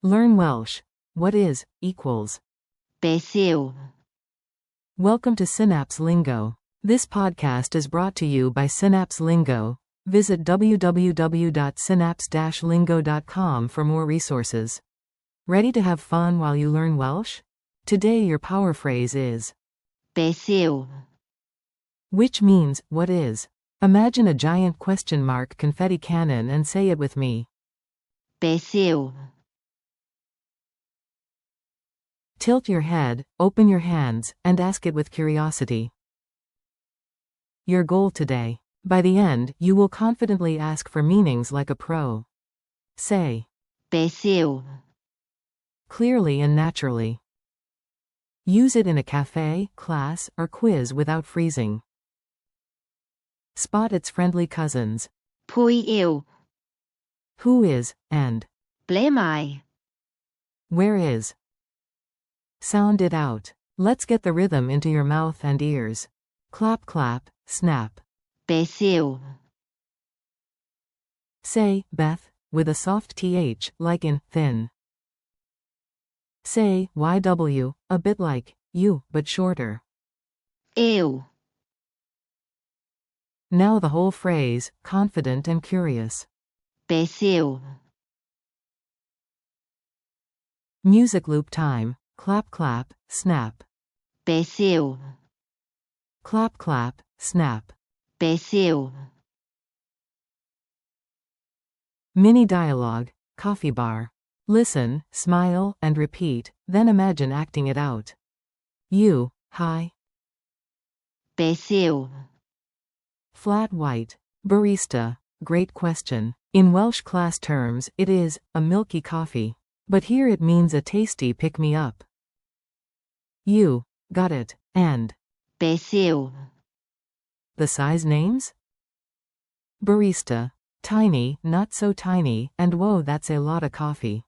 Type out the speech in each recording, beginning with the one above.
Learn Welsh. What is, equals. Beth yw? Welcome to Synapse Lingo. This podcast is brought to you by Synapse Lingo. Visit www.synapse-lingo.com for more resources. Ready to have fun while you learn Welsh? Today your power phrase is Beth yw? which means, what is. Imagine a giant question mark confetti cannon and say it with me. Beth yw? Tilt your head, open your hands, and ask it with curiosity. Your goal today. By the end, you will confidently ask for meanings like a pro. Say Beth yw? clearly and naturally. Use it in a cafe, class, or quiz without freezing. Spot its friendly cousins. Pwy yw? Who is, and Ble mae? where is. Sound it out. Let's get the rhythm into your mouth and ears. Clap, clap, snap. Beth yw? Say, Beth, with a soft th, like in thin. Say, YW, a bit like you, but shorter. Yw? Now the whole phrase, confident and curious. Beth yw? Music loop time. Clap, clap, snap. Beth yw? Clap, clap, snap. Beth yw? Mini dialogue. Coffee bar. Listen, smile, and repeat, then imagine acting it out. You, hi. Beth yw? Flat white. Barista. Great question. In Welsh class terms, it is a milky coffee. But here it means a tasty pick-me-up. You got it. And Beth yw? the size names? Barista. Tiny, not so tiny, and whoa, that's a lot of coffee.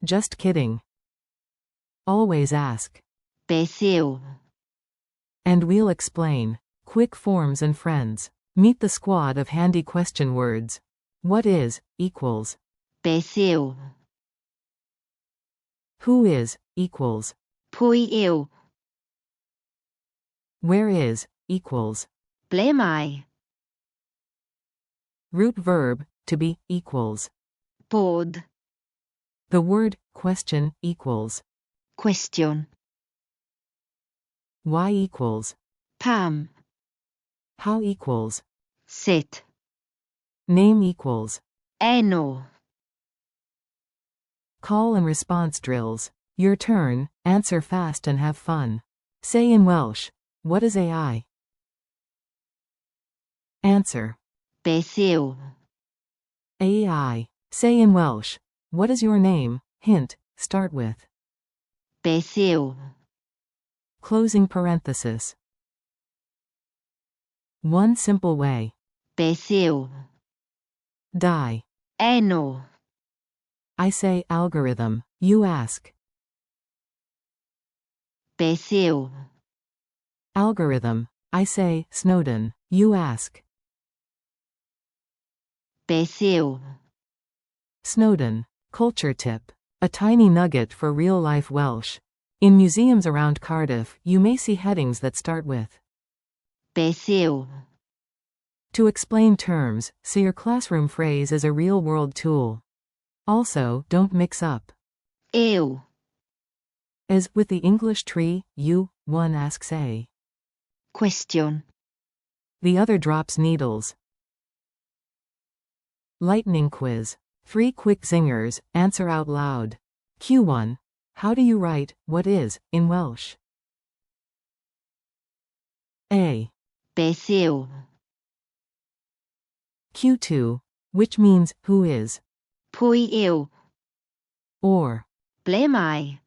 Just kidding. Always ask. Beth yw? And we'll explain. Quick forms and friends. Meet the squad of handy question words. What is, equals. Beth yw? Who is, equals. Pwy yw? Where is, equals. Ble mae? Root verb, to be, equals. Bod. The word, question, equals. Cwestiwn. Why equals. Pam? How equals. Sut? Name equals. Enw? Call and response drills. Your turn, answer fast and have fun. Say in Welsh, what is AI? Answer. Beth yw? AI. Say in Welsh, what is your name? Hint, start with. Beth yw? Closing parenthesis. One simple way. Beth yw? Die. Enw? I say algorithm, you ask. Beth yw? Algorithm. I say Snowden, you ask. Beth yw? Snowden. Culture tip. A tiny nugget for real-life Welsh. In museums around Cardiff, you may see headings that start with Beth yw? to explain terms, so your classroom phrase is a real-world tool. Also, don't mix up Yw? as with the English tree, you, one asks a. Cwestiwn. The other drops needles. Lightning quiz. 3 quick zingers, answer out loud. Q1. How do you write, what is, in Welsh? A. Beth yw? Q2. Which means, who is, Pwy yw? or. Ble mae?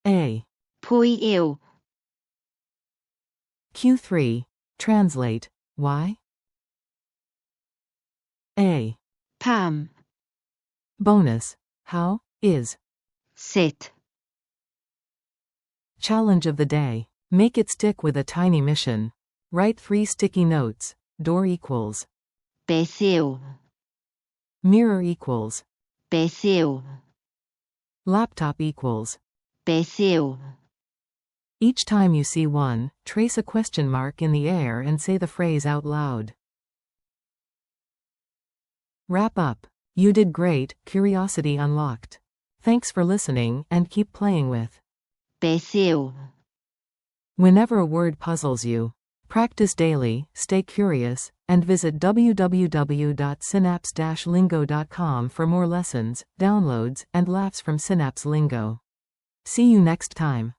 A. Pwy yw? Q3. Translate. Why? A. Pam? Bonus. How, is. Sut? Challenge of the day. Make it stick with a tiny mission. Write 3 sticky notes. Door equals. Beth yw? Mirror equals. Beth yw? Laptop equals. Beth yw? Each time you see one, trace a question mark in the air and say the phrase out loud. Wrap up. You did great, curiosity unlocked. Thanks for listening and keep playing with. Beth yw? Whenever a word puzzles you, practice daily, stay curious, and visit www.synapse-lingo.com for more lessons, downloads, and laughs from Synapse Lingo. See you next time.